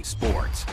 Sports.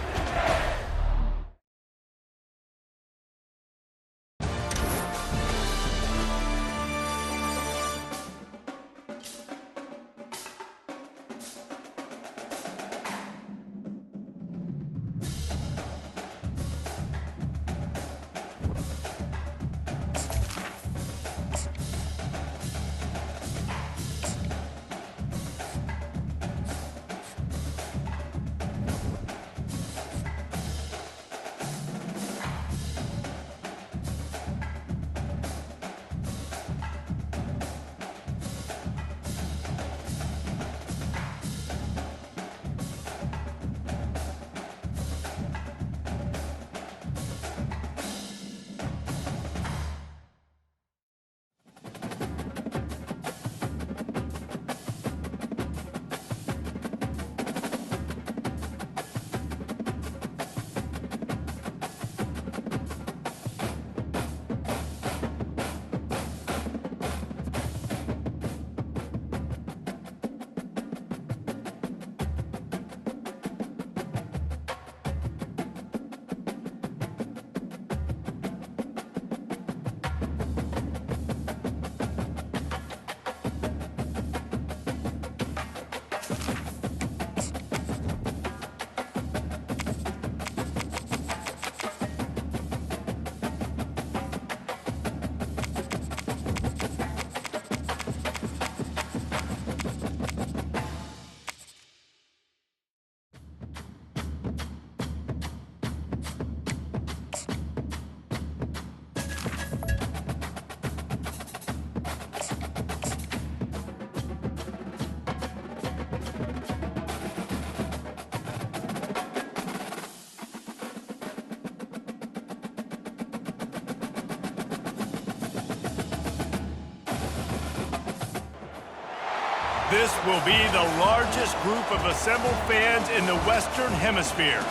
This will be the largest group of assembled fans in the Western Hemisphere.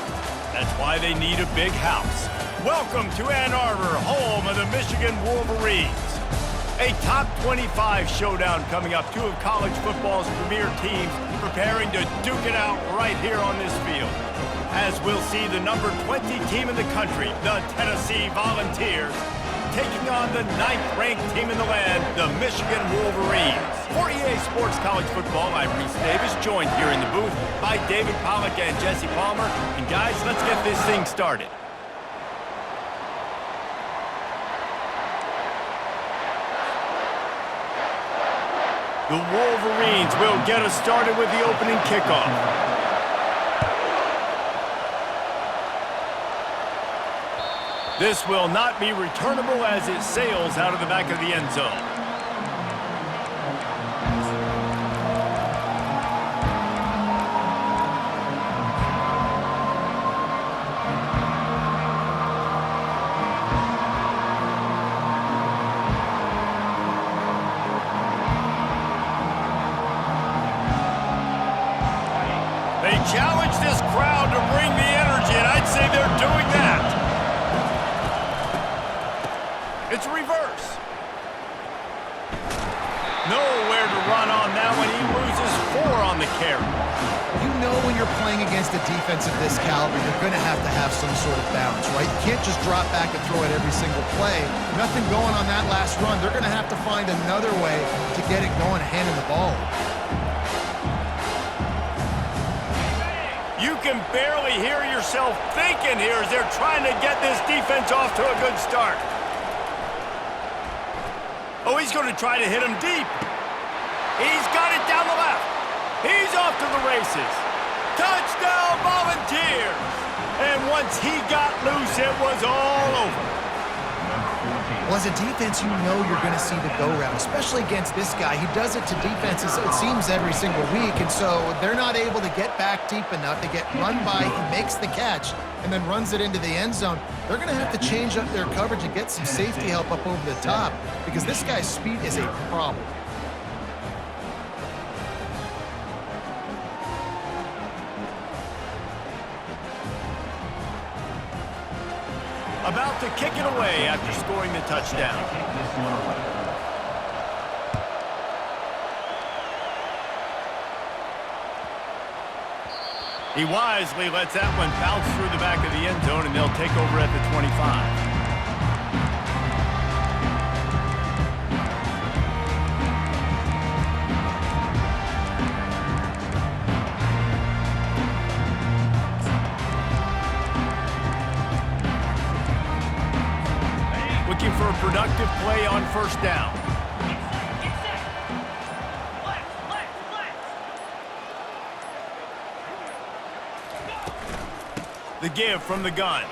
That's why they need a big house. Welcome to Ann Arbor, home of the Michigan Wolverines. A top 25 showdown coming up. Two of college football's premier teams preparing to duke it out right here on this field. As we'll see the number 20 team in the country, the Tennessee Volunteers, taking on the 9th-ranked team in the land, the Michigan Wolverines. For EA Sports College Football, I'm Reese Davis, joined here in the booth by David Pollack and Jesse Palmer. And guys, let's get this thing started. The Wolverines will get us started with the opening kickoff. This will not be returnable as it sails out of the back of the end zone. They challenge this crowd to bring the energy, and I'd say they're doing that. It's a reverse. Nowhere to run on that one. He loses 4 on the carry. You know when you're playing against a defense of this caliber, you're going to have some sort of balance, right? You can't just drop back and throw it every single play. Nothing going on that last run. They're going to have to find another way to get it going, handing the ball. You can barely hear yourself thinking here as they're trying to get this defense off to a good start. Oh, he's going to try to hit him deep. He's got it down the left. He's off to the races. Touchdown, Volunteers! And once he got loose, it was all over. Well, as a defense, you know you're going to see the go-round, especially against this guy. He does it to defenses, it seems, every single week, and so they're not able to get back deep enough. They get run by, he makes the catch, and then runs it into the end zone. They're going to have to change up their coverage and get some safety help up over the top because this guy's speed is a problem. About to kick it away after scoring the touchdown. He wisely lets that one bounce through the back of the end zone, and they'll take over at the 25. Looking for a productive play on first down. The give from the gun.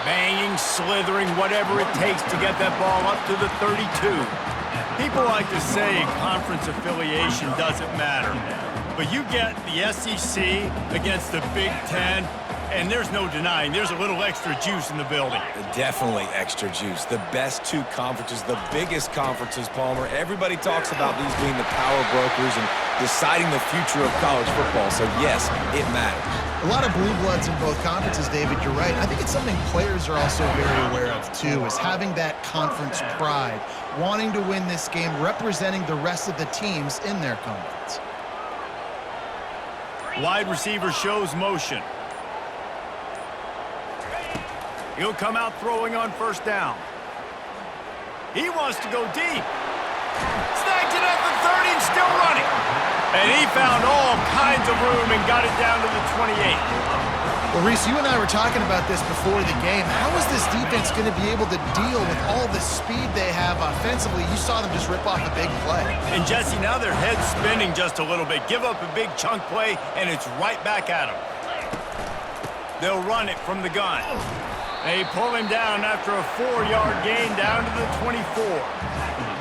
Banging, slithering, whatever it takes to get that ball up to the 32. People like to say conference affiliation doesn't matter. But you get the SEC against the Big Ten, and there's no denying there's a little extra juice in the building. Definitely extra juice. The best two conferences, the biggest conferences, Palmer. Everybody talks about these being the power brokers and deciding the future of college football. So, yes, it matters. A lot of blue bloods in both conferences, David, you're right. I think it's something players are also very aware of, too, is having that conference pride, wanting to win this game, representing the rest of the teams in their conference. Wide receiver shows motion. He'll come out throwing on first down. He wants to go deep. Snagged it at the 30 and still running. And he found all kinds of room and got it down to the 28. Well, Reese, you and I were talking about this before the game. How is this defense going to be able to deal with all the speed they have offensively? You saw them just rip off a big play. And, Jesse, now their head's spinning just a little bit. Give up a big chunk play, and it's right back at them. They'll run it from the gun. They pull him down after a 4-yard gain down to the 24.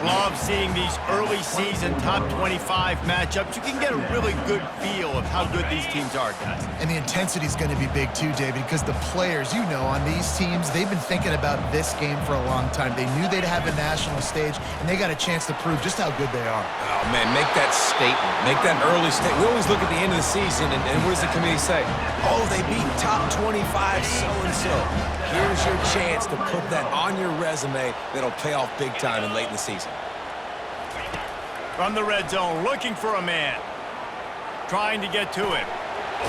Love seeing these early season top 25 matchups. You can get a really good feel of how good these teams are, guys. And the intensity is going to be big too, David, because the players, you know, on these teams, they've been thinking about this game for a long time. They knew they'd have a national stage, and they got a chance to prove just how good they are. Oh, man, make that statement. Make that early statement. We always look at the end of the season, and what does the committee say? Oh, they beat top 25 so-and-so. Here's your chance to put that on your resume that'll pay off big time and late in the season. From the red zone, looking for a man. Trying to get to him.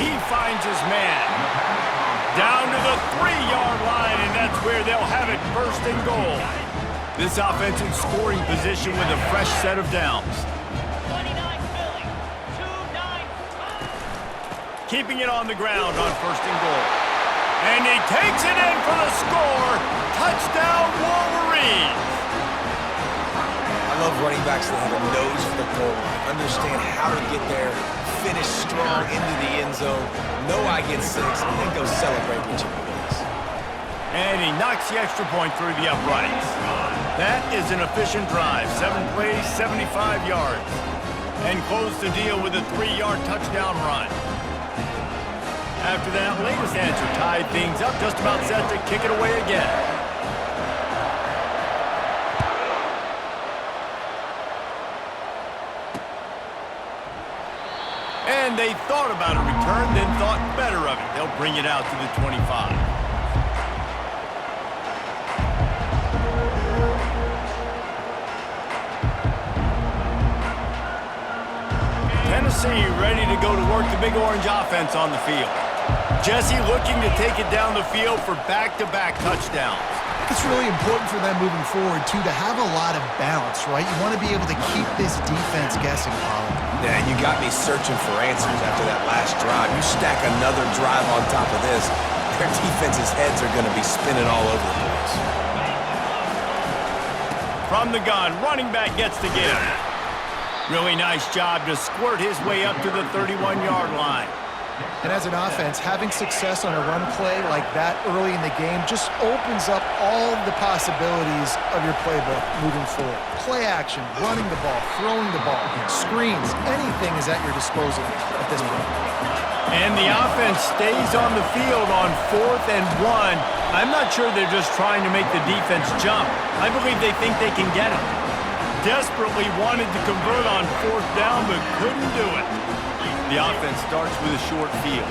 He finds his man. Down to the 3-yard line, and that's where they'll have it first and goal. This offense in scoring position with a fresh set of downs. Keeping it on the ground on first and goal. And he takes it in for the score. Touchdown, Wolverines. I love running backs that have a nose for the goal line, understand how to get there, finish strong into the end zone, know I get 6, and then go celebrate with your boys. And he knocks the extra point through the uprights. That is an efficient drive. 7 plays, 75 yards. And close the deal with a 3-yard touchdown run. After that latest answer tied things up, just about set to kick it away again. And they thought about a return, then thought better of it. They'll bring it out to the 25. Tennessee ready to go to work the Big Orange offense on the field. Jesse looking to take it down the field for back-to-back touchdowns. It's really important for them moving forward, too, to have a lot of balance, right? You want to be able to keep this defense guessing, Colin. Yeah, and you got me searching for answers after that last drive. You stack another drive on top of this, their defense's heads are going to be spinning all over the place. From the gun, running back gets the give. Really nice job to squirt his way up to the 31-yard line. And as an offense, having success on a run play like that early in the game just opens up all the possibilities of your playbook moving forward. Play action, running the ball, throwing the ball, screens, anything is at your disposal at this point. And the offense stays on the field on 4th and 1. I'm not sure they're just trying to make the defense jump. I believe they think they can get it. Desperately wanted to convert on 4th down, but couldn't do it. The offense starts with a short field.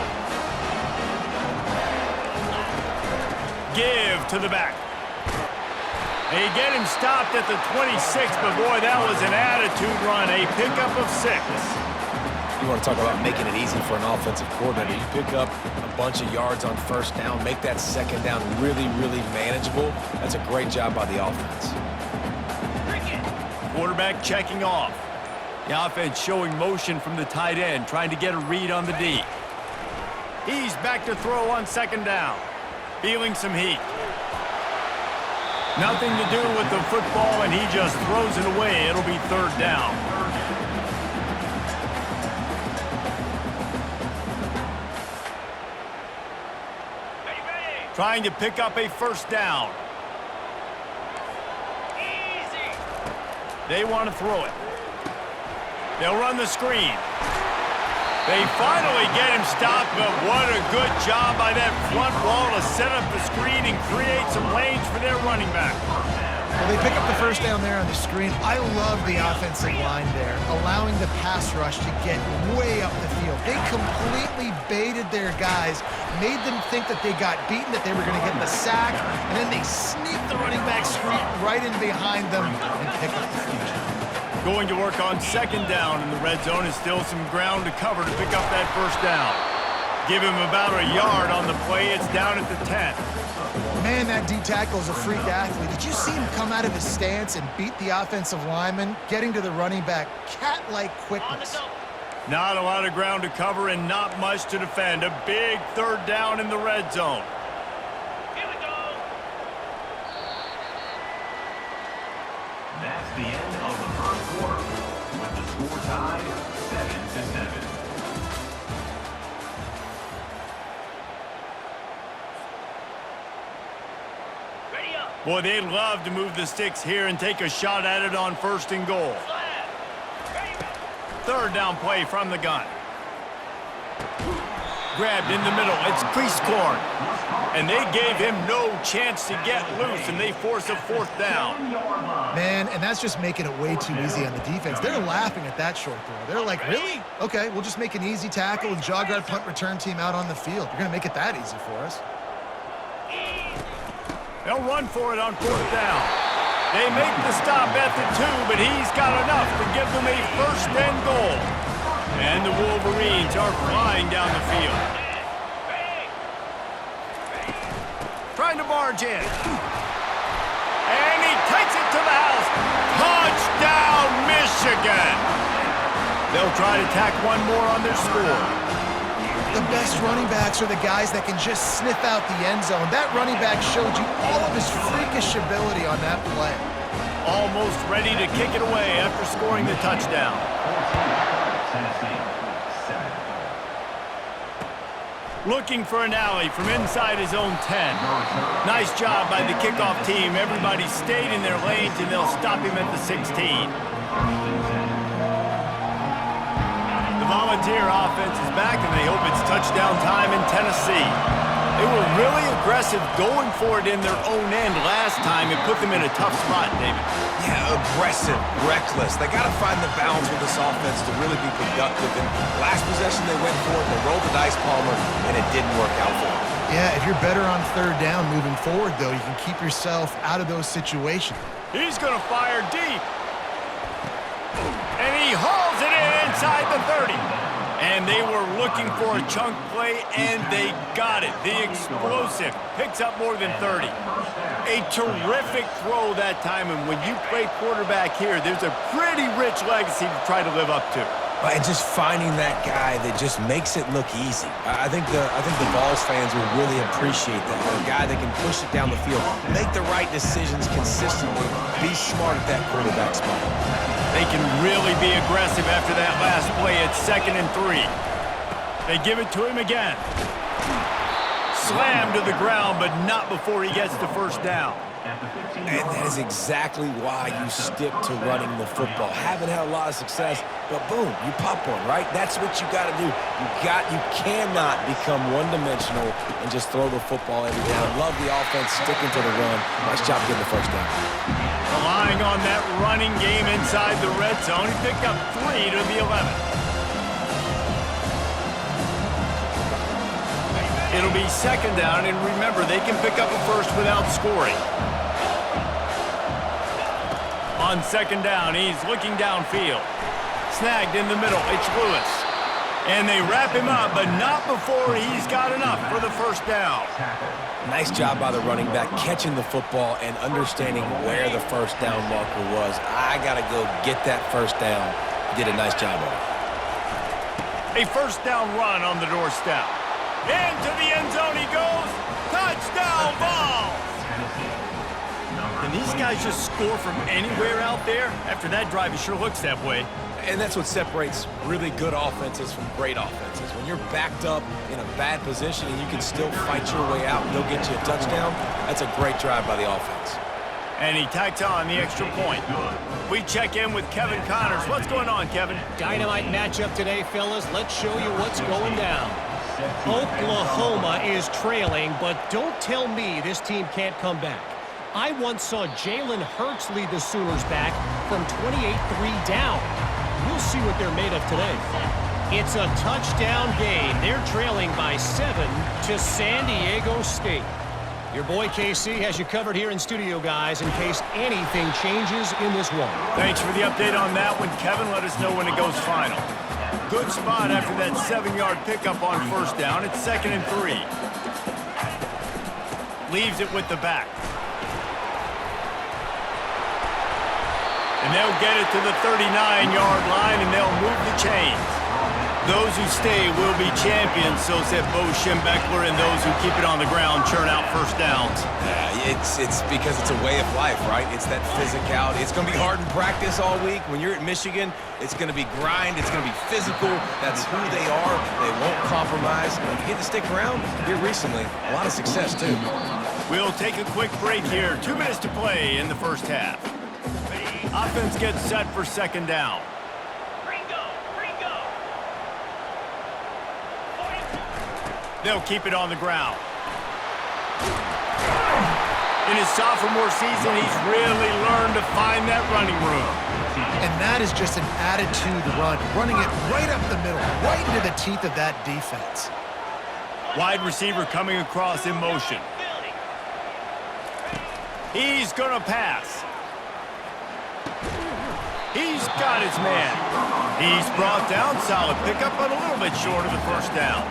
Give to the back. They get him stopped at the 26, but boy, that was an attitude run. A pickup of 6. You want to talk about making it easy for an offensive coordinator. You pick up a bunch of yards on first down, make that second down really, really manageable. That's a great job by the offense. Quarterback checking off. The offense showing motion from the tight end, trying to get a read on the D. He's back to throw on second down. Feeling some heat. Nothing to do with the football, and he just throws it away. It'll be third down. Trying to pick up a first down. They want to throw it. They'll run the screen. They finally get him stopped, but what a good job by that front wall to set up the screen and create some lanes for their running back. Well, they pick up the first down there on the screen. I love the offensive line there, allowing the pass rush to get way up the field. They completely baited their guys, made them think that they got beaten, that they were going to get the sack, and then they sneaked the running back screen right in behind them and pick up the future. Going to work on second down in the red zone is still some ground to cover to pick up that first down. Give him about a yard on the play. It's down at the 10. Man, that D tackle is a freak athlete. Did you see him come out of his stance and beat the offensive lineman, getting to the running back? Cat-like quickness. Not a lot of ground to cover and not much to defend. A big third down in the red zone. Here we go. That's the end of the first quarter, with the score tied 7-7. Boy, they'd love to move the sticks here and take a shot at it on first and goal. Third down play from the gun. Grabbed in the middle. It's Priestcorn. And they gave him no chance to get loose, and they force a fourth down. Man, and that's just making it way too easy on the defense. They're laughing at that short throw. They're like, really? Okay, we'll just make an easy tackle and jog our punt return team out on the field. You're going to make it that easy for us. They'll run for it on fourth down. They make the stop at the 2, but he's got enough to give them a first and goal. And the Wolverines are flying down the field. Trying to barge in. And he takes it to the house. Touchdown, Michigan! They'll try to tack one more on their score. The best running backs are the guys that can just sniff out the end zone. That running back showed you all of his freakish ability on that play. Almost ready to kick it away after scoring the touchdown. Looking for an alley from inside his own 10. Nice job by the kickoff team. Everybody stayed in their lanes, and they'll stop him at the 16. The Volunteer offense is back, and they hope it's touchdown time in Tennessee. They were really aggressive going for it in their own end last time. It put them in a tough spot, David. Yeah, aggressive, reckless. They got to find the balance with this offense to really be productive. And last possession they went for it, they rolled the dice, Palmer, and it didn't work out for them. Yeah, if you're better on third down moving forward, though, you can keep yourself out of those situations. He's going to fire deep. And he hauls it in inside the 30. And they were looking for a chunk play, and they got it. The explosive picks up more than 30. A terrific throw that time, and when you play quarterback here, there's a pretty rich legacy to try to live up to. And just finding that guy that just makes it look easy. I think the Vols fans will really appreciate that. A guy that can push it down the field, make the right decisions consistently, be smart at that quarterback spot. They can really be aggressive after that last play. It's 2nd and 3. They give it to him again. Slammed to the ground, but not before he gets the first down. And that is exactly why you stick to running the football. Haven't had a lot of success, but boom, you pop one, right? That's what you got to do. You cannot become one-dimensional and just throw the football every down. Love the offense sticking to the run. Nice job getting the first down. Relying on that running game inside the red zone, he picked up 3 to the 11. It'll be 2nd down, and remember, they can pick up a first without scoring. On 2nd down, he's looking downfield. Snagged in the middle, it's Lewis. And they wrap him up, but not before he's got enough for the first down. Nice job by the running back catching the football and understanding where the first down marker was. I got to go get that first down. Did a nice job of it. A first down run on the doorstep. Into the end zone he goes. Touchdown ball! Can these guys just score from anywhere out there? After that drive, it sure looks that way. And that's what separates really good offenses from great offenses. When you're backed up in a bad position and you can still fight your way out and go get you a touchdown, that's a great drive by the offense. And he tacks on the extra point. We check in with Kevin Connors. What's going on, Kevin? Dynamite matchup today, fellas. Let's show you what's going down. Oklahoma is trailing, but don't tell me this team can't come back. I once saw Jalen Hurts lead the Sooners back from 28-3 down. We'll see what they're made of today. It's a touchdown game. They're trailing by 7 to San Diego State. Your boy KC has you covered here in studio, guys, in case anything changes in this one. Thanks for the update on that one, Kevin. Let us know when it goes final. Good spot after that 7-yard pickup on first down. It's 2nd and 3. Leaves it with the back. And they'll get it to the 39-yard line, and they'll move the chains. Those who stay will be champions, so said Bo Schembechler, and those who keep it on the ground churn out first downs. It's because it's a way of life, right? It's that physicality. It's going to be hard in practice all week. When you're at Michigan, it's going to be grind. It's going to be physical. That's who they are. They won't compromise. And if you get to stick around, here recently, a lot of success, too. We'll take a quick break here. 2 minutes to play in the first half. Offense gets set for 2nd down. They'll keep it on the ground. In his sophomore season, he's really learned to find that running room. And that is just an attitude run, running it right up the middle, right into the teeth of that defense. Wide receiver coming across in motion. He's going to pass. He's got his man. He's brought down. Solid pickup, but a little bit short of the first down.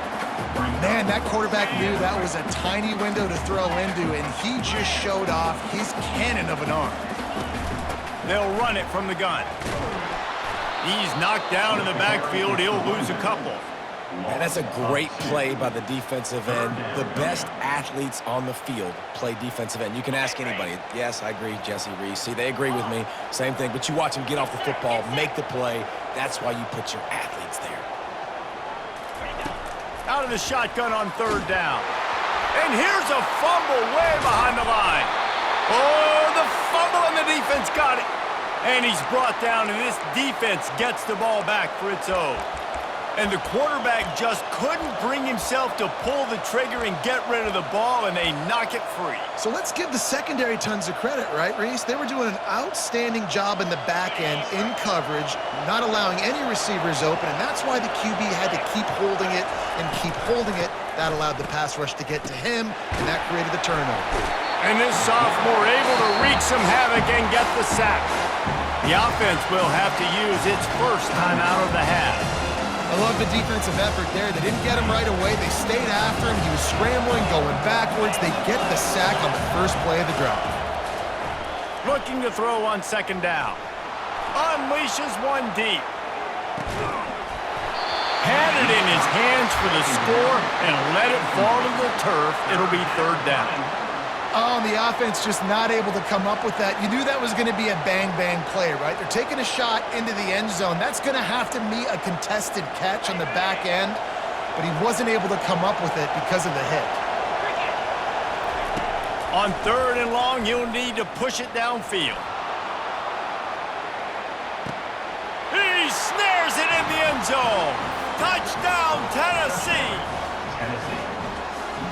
Man, that quarterback knew that was a tiny window to throw into, and he just showed off his cannon of an arm. They'll run it from the gun. He's knocked down in the backfield. He'll lose a couple. And that's a great play by the defensive end. The best athletes on the field play defensive end. You can ask anybody. Yes, I agree, Jesse Reese. See, they agree with me. Same thing. But you watch them get off the football, make the play. That's why you put your athletes there. Out of the shotgun on 3rd down. And here's a fumble way behind the line. Oh, the fumble and the defense got it. And he's brought down, and this defense gets the ball back for its own. And the quarterback just couldn't bring himself to pull the trigger and get rid of the ball, and they knock it free. So let's give the secondary tons of credit, right, Reese? They were doing an outstanding job in the back end, in coverage, not allowing any receivers open, and that's why the QB had to keep holding it and keep holding it. That allowed the pass rush to get to him, and that created the turnover. And this sophomore able to wreak some havoc and get the sack. The offense will have to use its first time out of the half. I love the defensive effort there. They didn't get him right away. They stayed after him. He was scrambling, going backwards. They get the sack on the first play of the drive. Looking to throw on 2nd down. Unleashes one deep. Had it in his hands for the score and let it fall to the turf. It'll be 3rd down. Oh, and the offense just not able to come up with that. You knew that was going to be a bang-bang play, right? They're taking a shot into the end zone. That's going to have to be a contested catch on the back end, but he wasn't able to come up with it because of the hit. On 3rd and long, you'll need to push it downfield. He snares it in the end zone. Touchdown, Tennessee.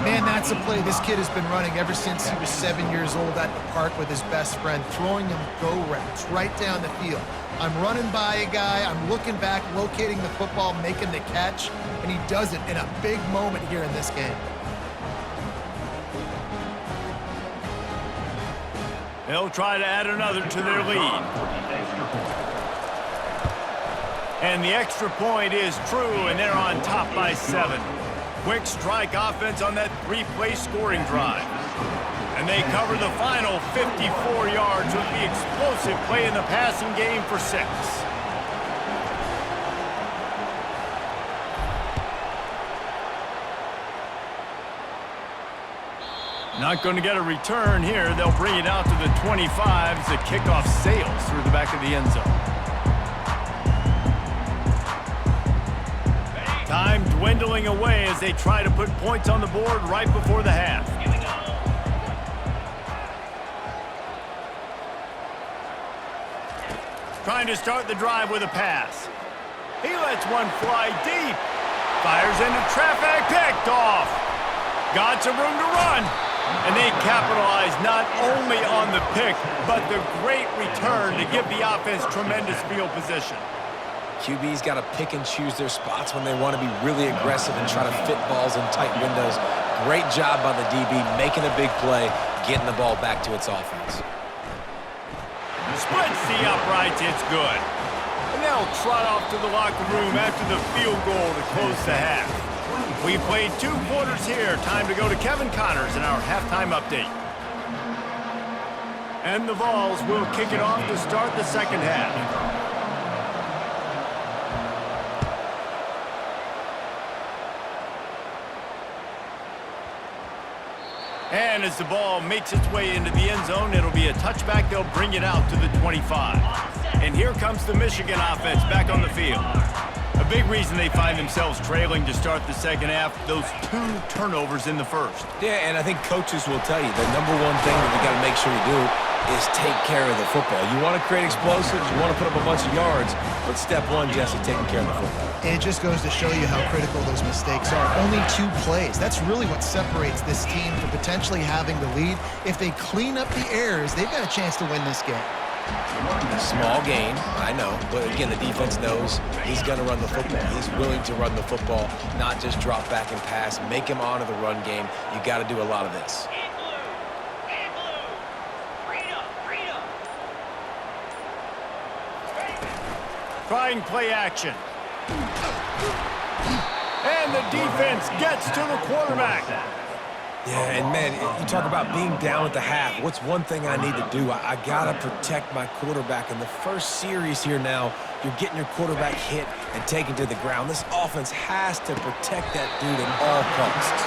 Man, that's a play this kid has been running ever since he was 7 years old at the park with his best friend, throwing him go routes right down the field. I'm running by a guy, I'm looking back, locating the football, making the catch, and he does it in a big moment here in this game. They'll try to add another to their lead. And the extra point is true, and they're on top by 7. Quick strike offense on that 3-play scoring drive. And they cover the final 54 yards with the explosive play in the passing game for 6. Not going to get a return here. They'll bring it out to the 25 as the kickoff sails through the back of the end zone. Time dwindling away as they try to put points on the board right before the half. Trying to start the drive with a pass. He lets one fly deep. Fires into traffic, picked off. Got some room to run. And they capitalize not only on the pick, but the great return to give the offense tremendous field position. QB's got to pick and choose their spots when they want to be really aggressive and try to fit balls in tight windows. Great job by the DB, making a big play, getting the ball back to its offense. Splits the uprights, it's good. And they'll trot off to the locker room after the field goal to close the half. We played 2 quarters here. Time to go to Kevin Connors in our halftime update. And the Vols will kick it off to start the second half. And as the ball makes its way into the end zone, it'll be a touchback. They'll bring it out to the 25. And here comes the Michigan offense back on the field. A big reason they find themselves trailing to start the second half, those 2 turnovers in the first. Yeah, and I think coaches will tell you the number one thing that you got to make sure you do is take care of the football. You want to create explosives, you want to put up a bunch of yards, but step 1, Jesse, taking care of the football. And it just goes to show you how critical those mistakes are. Only 2 plays. That's really what separates this team from potentially having the lead. If they clean up the errors, they've got a chance to win this game. Small gain, I know, but again, the defense knows he's going to run the football. He's willing to run the football, not just drop back and pass, make him honor the run game. You got to do a lot of this. Trying play action. And the defense gets to the quarterback. Yeah, and man, you talk about being down at the half. What's one thing I need to do? I got to protect my quarterback. In the first series here now, you're getting your quarterback hit and taken to the ground. This offense has to protect that dude at all costs.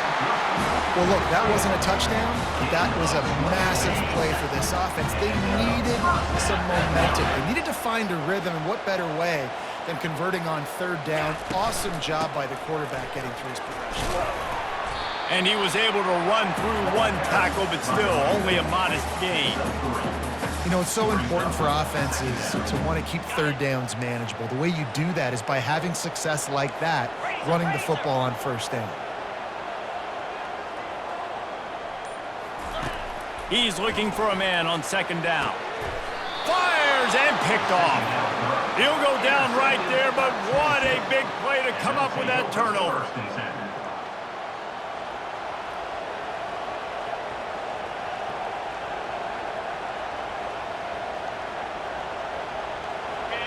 Well, look, that wasn't a touchdown, but that was a massive play for this offense. They needed some momentum. They needed to find a rhythm, and what better way than converting on 3rd down. Awesome job by the quarterback getting through his progression. And he was able to run through 1 tackle, but still only a modest gain. You know, it's so important for offenses to want to keep 3rd downs manageable. The way you do that is by having success like that, running the football on 1st down. He's looking for a man on 2nd down. Fires and picked off. He'll go down right there, but what a big play to come up with that turnover.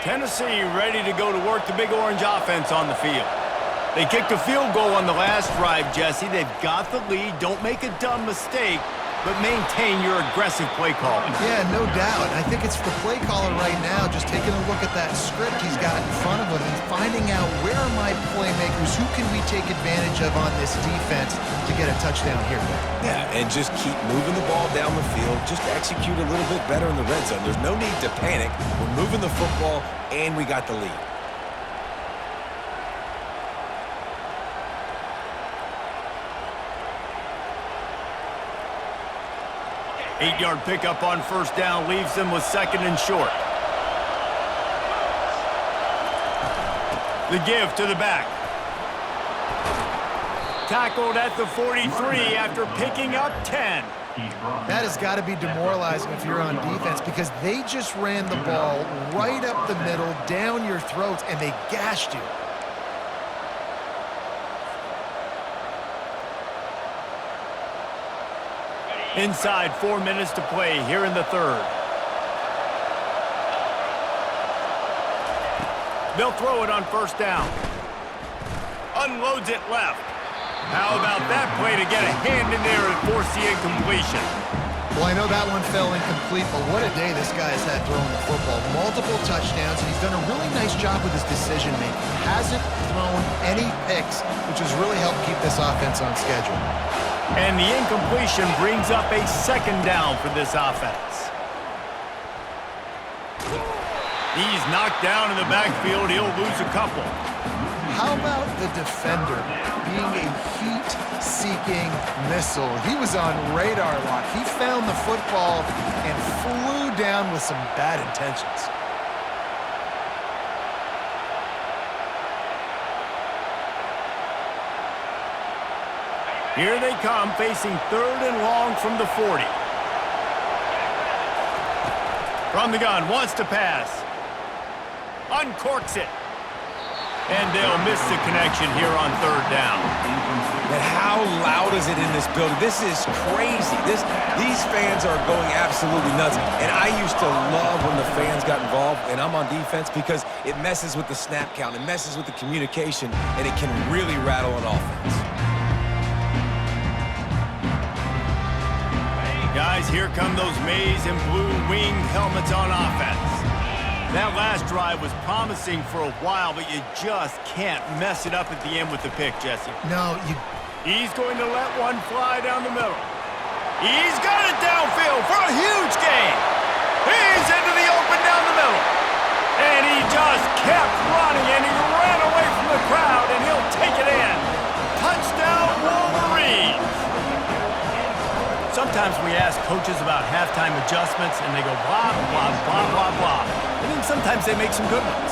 Tennessee ready to go to work the Big Orange offense on the field. They kicked a field goal on the last drive, Jesse. They've got the lead. Don't make a dumb mistake, but maintain your aggressive play calling. Yeah, no doubt. I think it's the play caller right now just taking a look at that script he's got in front of him and finding out where are my playmakers, who can we take advantage of on this defense to get a touchdown here. Yeah, and just keep moving the ball down the field. Just execute a little bit better in the red zone. There's no need to panic. We're moving the football, and we got the lead. Eight-yard pickup on 1st down leaves them with 2nd and short. The give to the back. Tackled at the 43 after picking up 10. That has got to be demoralizing if you're on defense because they just ran the ball right up the middle, down your throats, and they gashed you. Inside 4 minutes to play here in the 3rd. They'll throw it on first down. Unloads it left. How about that play to get a hand in there and force the incompletion? Well, I know that one fell incomplete, but what a day this guy has had throwing the football. Multiple touchdowns, and he's done a really nice job with his decision-making. Hasn't thrown any picks, which has really helped keep this offense on schedule. And the incompletion brings up a second down for this offense. He's knocked down in the backfield. He'll lose a couple. How about the defender being a heat-seeking missile? He was on radar lock. He found the football and flew down with some bad intentions. Here they come, facing 3rd and long from the 40. From the gun, wants to pass. Uncorks it. And they'll miss the connection here on 3rd down. And how loud is it in this building? This is crazy. These fans are going absolutely nuts. And I used to love when the fans got involved, and I'm on defense, because it messes with the snap count, it messes with the communication, and it can really rattle an offense. Guys, here come those maize and blue winged helmets on offense. That last drive was promising for a while, but you just can't mess it up at the end with the pick, Jesse. No, He's going to let one fly down the middle. He's got it downfield for a huge gain. He's into the open down the middle. And he just kept running, and he ran away from the crowd, and he'll take it in. Touchdown, Wolverines. Sometimes we ask coaches about halftime adjustments, and they go blah, blah, blah, blah, blah. And then sometimes they make some good ones.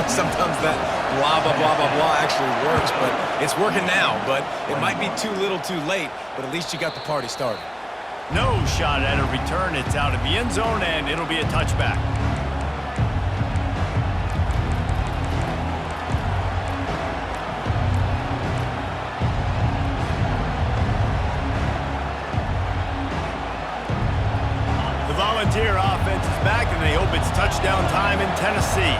Sometimes that blah, blah, blah, blah, blah actually works, but it's working now. But it might be too little too late, but at least you got the party started. No shot at a return. It's out of the end zone, and it'll be a touchback. The Volunteer offense is back, and they hope it's touchdown time in Tennessee.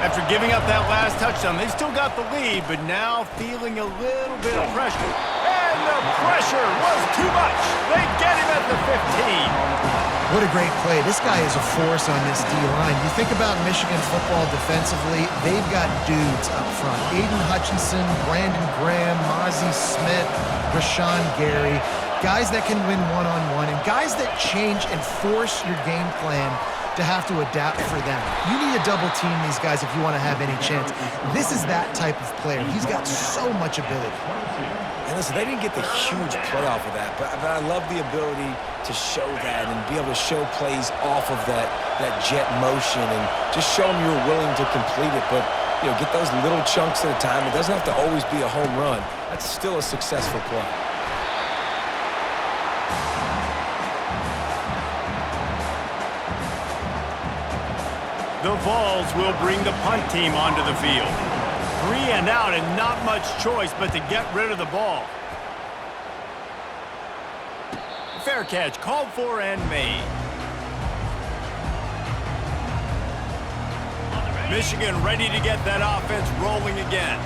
After giving up that last touchdown, they still got the lead, but now feeling a little bit of pressure. And the pressure was too much. They get him at the 15. what a great play. This guy is a force on this D-line. You think about Michigan football defensively, they've got dudes up front. Aiden Hutchinson, Brandon Graham, Mozzie Smith, Rashawn Gary. Guys that can win one-on-one and guys that change and force your game plan to have to adapt for them. You need to double team these guys if you want to have any chance. This is that type of player. He's got so much ability. And listen, they didn't get the huge playoff of that, but I love the ability to show that and be able to show plays off of that jet motion and just show them you're willing to complete it. But, you know, get those little chunks at a time. It doesn't have to always be a home run. That's still a successful play. The Vols will bring the punt team onto the field. 3 and out and not much choice but to get rid of the ball. Fair catch called for and made. Michigan ready to get that offense rolling again.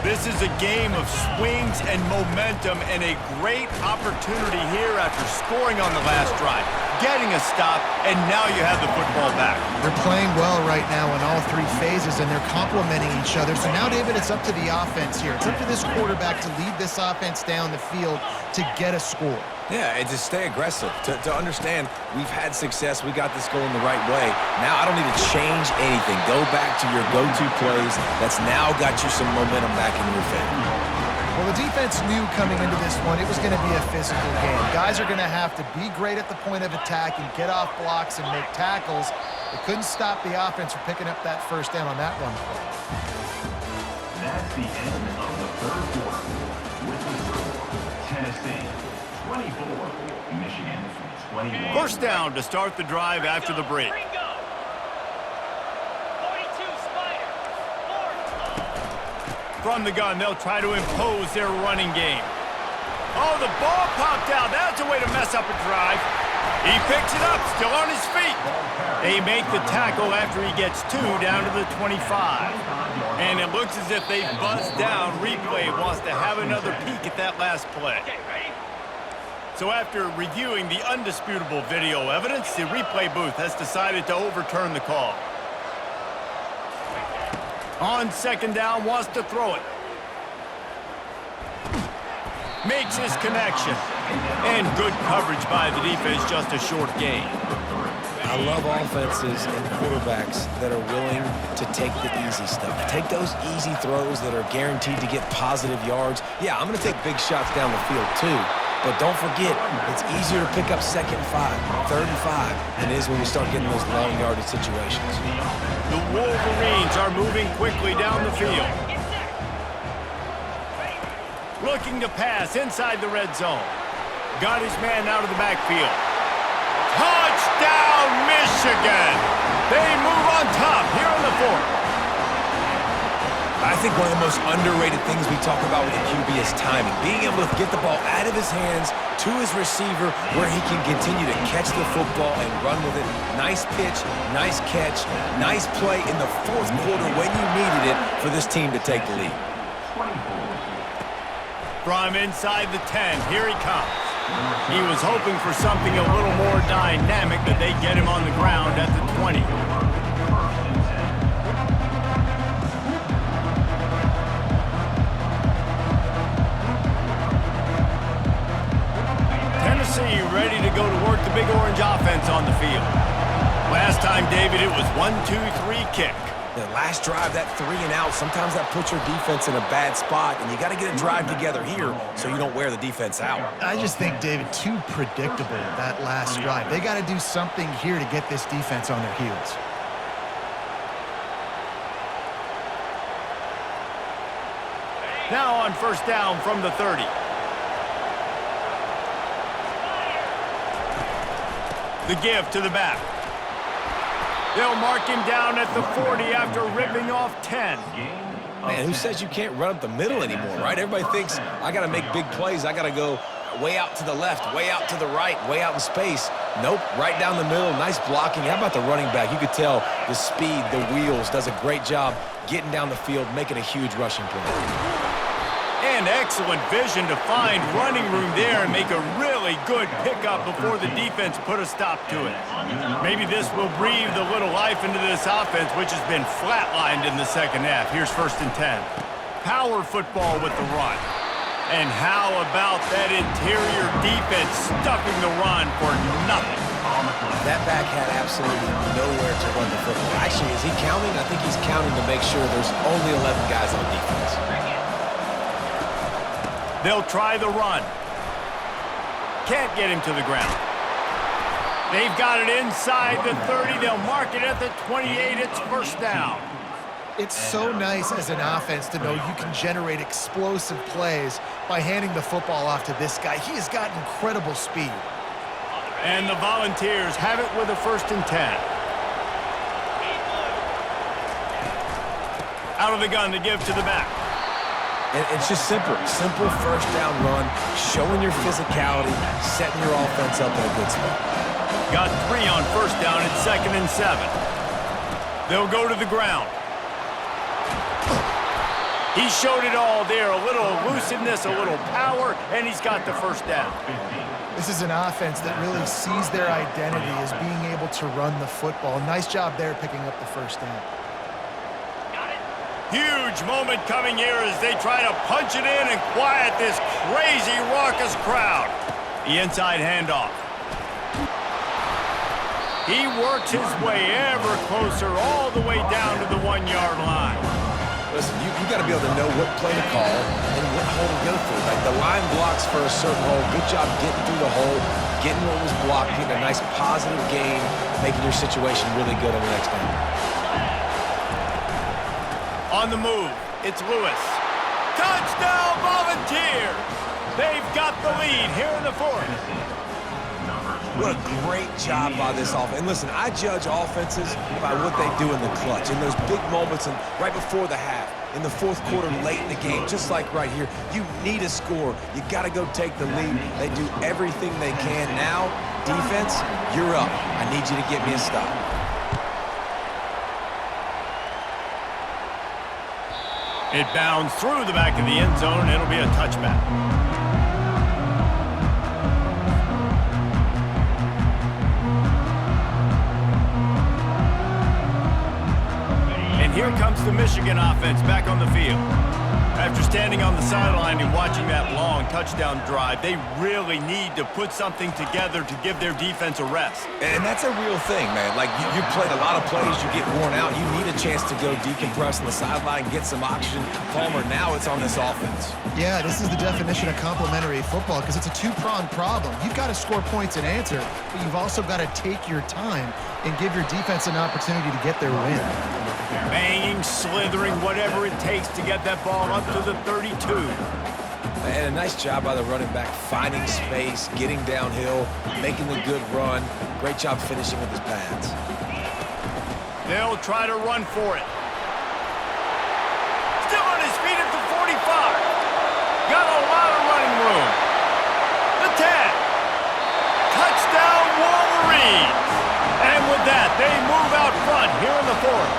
This is a game of swings and momentum and a great opportunity here after scoring on the last drive, getting a stop, and now you have the football back. They're playing well right now in all three phases, and they're complementing each other. So now, David, it's up to the offense here. It's up to this quarterback to lead this offense down the field to get a score. Yeah, and to stay aggressive, to understand we've had success, we got this going the right way. Now I don't need to change anything. Go back to your go-to plays. That's now got you some momentum back in your favor. Well, the defense knew coming into this one it was going to be a physical game. Guys are going to have to be great at the point of attack and get off blocks and make tackles. They couldn't stop the offense from picking up that first down on that one play. That's the end of the third quarter. With the score, Tennessee 24, Michigan 21. First down to start the drive after the break. From the gun, they'll try to impose their running game. Oh, the ball popped out. That's a way to mess up a drive. He picks it up, still on his feet. They make the tackle after he gets 2 down to the 25. And it looks as if they've buzzed down. Replay wants to have another peek at that last play. So after reviewing the undisputable video evidence, the replay booth has decided to overturn the call. On second down, wants to throw it. Makes his connection. And good coverage by the defense, just a short gain. I love offenses and quarterbacks that are willing to take the easy stuff. Take those easy throws that are guaranteed to get positive yards. Yeah, I'm going to take big shots down the field too. But don't forget, it's easier to pick up 2nd and 5, 3rd and 5 than it is when we start getting those long yardage situations. The Wolverines are moving quickly down the field. Looking to pass inside the red zone. Got his man out of the backfield. Touchdown, Michigan! They move on top here in the 4th. I think one of the most underrated things we talk about with the QB is timing. Being able to get the ball out of his hands to his receiver where he can continue to catch the football and run with it. Nice pitch, nice catch, nice play in the 4th quarter when you needed it for this team to take the lead. From inside the 10, here he comes. He was hoping for something a little more dynamic, but they get him on the ground at the 20. Tennessee ready to go to work the Big Orange offense on the field. Last time, David, it was 1-2-3 kick. The last drive, that 3 and out, sometimes that puts your defense in a bad spot, and you got to get a drive together here so you don't wear the defense out. I just think, David, too predictable, that last drive. They got to do something here to get this defense on their heels. Now on first down from the 30. The give to the back. They'll mark him down at the 40 after ripping off 10. Man, who says you can't run up the middle anymore, right? Everybody thinks I got to make big plays. I got to go way out to the left, way out to the right, way out in space. Nope, right down the middle, nice blocking. How about the running back? You could tell the speed, the wheels, does a great job getting down the field, making a huge rushing play. And excellent vision to find running room there and make a really good pickup before the defense put a stop to it. Maybe this will breathe a little life into this offense, which has been flatlined in the second half. Here's 1st and 10. Power football with the run. And how about that interior defense stuffing the run for nothing? That back had absolutely nowhere to run the football. Actually, is he counting? I think he's counting to make sure there's only 11 guys on defense. They'll try the run. Can't get him to the ground. They've got it inside the 30. They'll mark it at the 28. It's first down. It's so nice as an offense to know you can generate explosive plays by handing the football off to this guy. He has got incredible speed. And the Volunteers have it with a 1st and 10. Out of the gun to give to the back. And it's just simple first down run, showing your physicality, setting your offense up in a good spot. Got 3 on first down at 2nd and 7. They'll go to the ground. He showed it all there, a little elusiveness, a little power, and he's got the first down. This is an offense that really sees their identity as being able to run the football. Nice job there picking up the first down. Huge moment coming here as they try to punch it in and quiet this crazy, raucous crowd. The inside handoff. He works his way ever closer all the way down to the 1-yard line. Listen, you got to be able to know what play to call and what hole to go through. Like the line blocks for a certain hole. Good job getting through the hole, getting what was blocked, getting a nice positive gain, making your situation really good on the next down. On the move, it's Lewis. Touchdown, Volunteers! They've got the lead here in the 4th. Number What a great job by this offense. And listen, I judge offenses by what they do in the clutch, in those big moments and right before the half, in the fourth quarter, late in the game, just like right here. You need a score. You got to go take the lead. They do everything they can. Now, defense, you're up. I need you to get me a stop. It bounds through the back of the end zone, and it'll be a touchback. And here comes the Michigan offense back on the field. After standing on the sideline and watching that long touchdown drive, they really need to put something together to give their defense a rest. And that's a real thing, man. Like, you played a lot of plays, you get worn out. You need a chance to go decompress on the sideline, get some oxygen. Palmer, now it's on this offense. Yeah, this is the definition of complementary football because it's a two-pronged problem. You've got to score points and answer, but you've also got to take your time and give your defense an opportunity to get their win. Banging, slithering, whatever it takes to get that ball up to the 32. And a nice job by the running back, finding space, getting downhill, making the good run. Great job finishing with his pads. They'll try to run for it. Still on his feet at the 45. Got a lot of running room. The 10. Touchdown Wolverines. And with that, they move out front here in the fourth.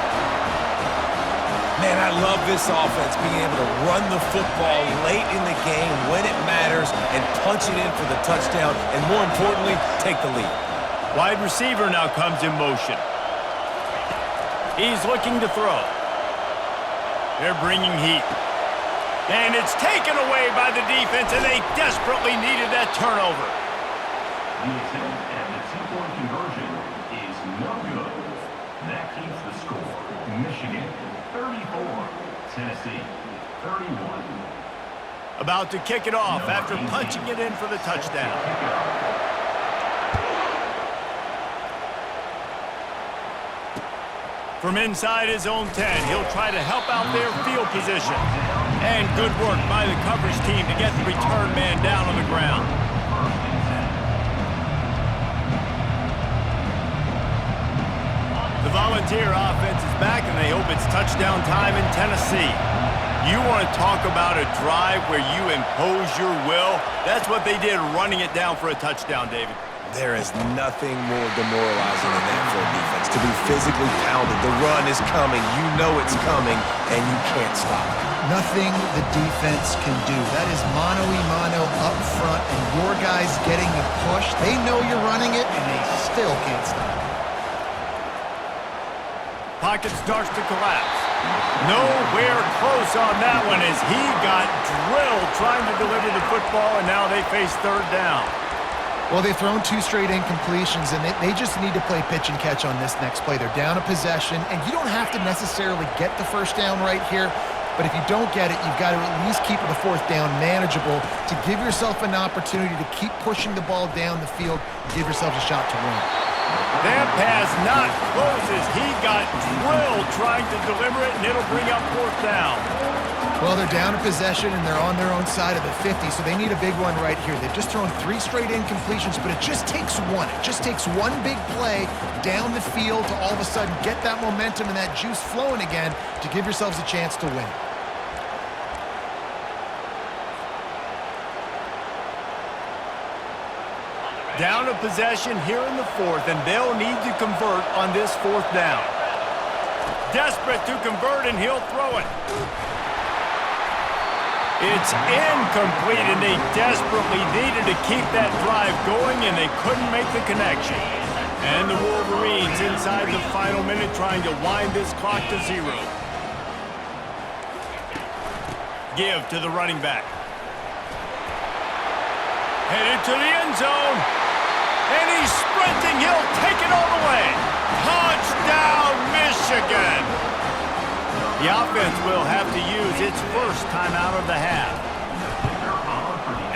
Man, I love this offense, being able to run the football late in the game when it matters and punch it in for the touchdown, and more importantly, take the lead. Wide receiver now comes in motion. He's looking to throw. They're bringing heat. And it's taken away by the defense, and they desperately needed that turnover. The attempt at the two-point conversion is no good. That keeps the score. Michigan 34, Tennessee 31. About to kick it off after punching it in for the touchdown. From inside his own 10, he'll try to help out their field position. And good work by the coverage team to get the return man down on the ground. The Volunteer offense is back, and they hope it's touchdown time in Tennessee. You want to talk about a drive where you impose your will? That's what they did, running it down for a touchdown, David. There is nothing more demoralizing than that for a defense, to be physically pounded. The run is coming. You know it's coming, and you can't stop it. Nothing the defense can do. That is mano-a-mano up front, and your guys getting the push. They know you're running it, and they still can't stop it. Pocket starts to collapse. Nowhere close on that one as he got drilled trying to deliver the football, and now they face third down. Well, they've thrown two straight incompletions, and they just need to play pitch and catch on this next play. They're down a possession, and you don't have to necessarily get the first down right here, but if you don't get it, you've got to at least keep the fourth down manageable to give yourself an opportunity to keep pushing the ball down the field and give yourself a shot to win. That pass not close as he got drilled trying to deliver it, and it'll bring up fourth down. Well, they're down a possession, and they're on their own side of the 50, so they need a big one right here. They've just thrown three straight incompletions, but it just takes one. It just takes one big play down the field to all of a sudden get that momentum and that juice flowing again to give yourselves a chance to win. Down a possession here in the fourth, and they'll need to convert on this fourth down. Desperate to convert, and he'll throw it. It's incomplete, and they desperately needed to keep that drive going, and they couldn't make the connection. And the Wolverines inside the final minute trying to wind this clock to 0. Give to the running back. Headed to the end zone. And he's sprinting. He'll take it all the way. Touchdown, Michigan. The offense will have to use its first timeout of the half.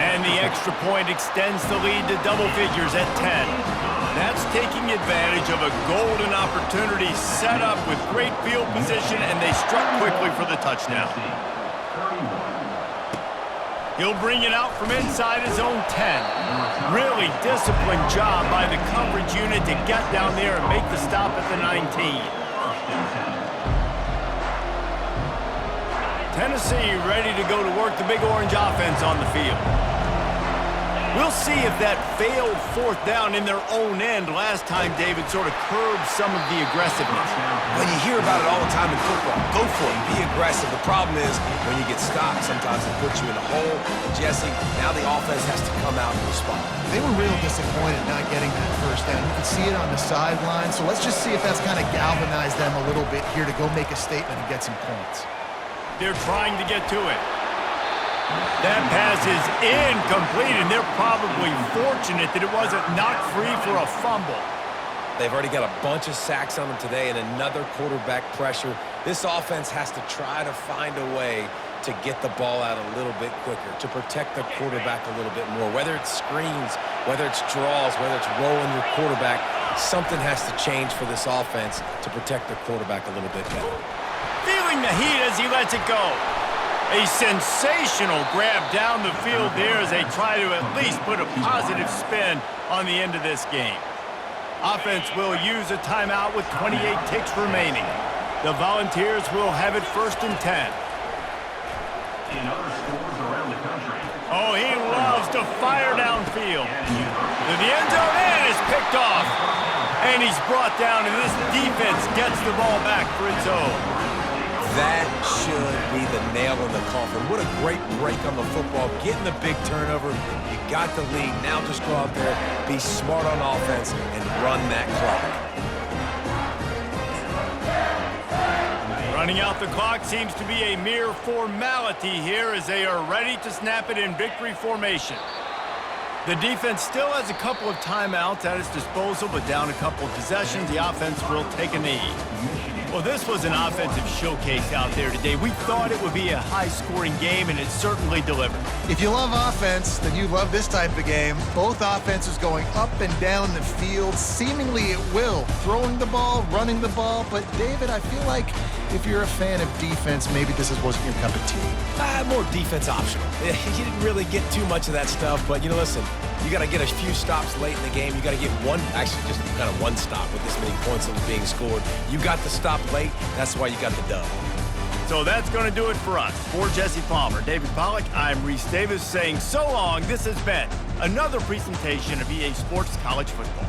And the extra point extends the lead to double figures at 10. That's taking advantage of a golden opportunity set up with great field position, and they struck quickly for the touchdown. He'll bring it out from inside his own 10. Really disciplined job by the coverage unit to get down there and make the stop at the 19. Tennessee ready to go to work the Big Orange offense on the field. We'll see if that failed fourth down in their own end last time, David, sort of curbed some of the aggressiveness. When you hear about it all the time in football, go for it, be aggressive. The problem is when you get stopped, sometimes it puts you in a hole. And Jesse, now the offense has to come out and respond. They were real disappointed not getting that first down. You can see it on the sideline. So let's just see if that's kind of galvanized them a little bit here to go make a statement and get some points. They're trying to get to it. That pass is incomplete, and they're probably fortunate that it wasn't knocked free for a fumble. They've already got a bunch of sacks on them today and another quarterback pressure. This offense has to try to find a way to get the ball out a little bit quicker, to protect the quarterback a little bit more. Whether it's screens, whether it's draws, whether it's rolling your quarterback, something has to change for this offense to protect the quarterback a little bit better. Feeling the heat as he lets it go. A sensational grab down the field there as they try to at least put a positive spin on the end of this game. Offense will use a timeout with 28 ticks remaining. The Volunteers will have it 1st and 10. In other schools around the country. Oh, he loves to fire downfield. To the end zone, and is picked off. And he's brought down, and this defense gets the ball back for its own. That should be the nail in the coffin. What a great break on the football. Getting the big turnover. You got the lead. Now just go out there, be smart on offense, and run that clock. Running out the clock seems to be a mere formality here as they are ready to snap it in victory formation. The defense still has a couple of timeouts at its disposal, but down a couple of possessions, the offense will take a knee. Well, this was an offensive showcase out there today. We thought it would be a high-scoring game, and it certainly delivered. If you love offense, then you love this type of game. Both offenses going up and down the field, seemingly at will, throwing the ball, running the ball. But, David, I feel like if you're a fan of defense, maybe this wasn't your cup of tea. More defense optional. You didn't really get too much of that stuff, but, listen, you got to get a few stops late in the game. You got to get just kind of one stop with this many points that was being scored. You got the stop late. That's why you got the dub. So that's going to do it for us. For Jesse Palmer, David Pollack, I'm Reese Davis saying so long. This has been another presentation of EA Sports College Football.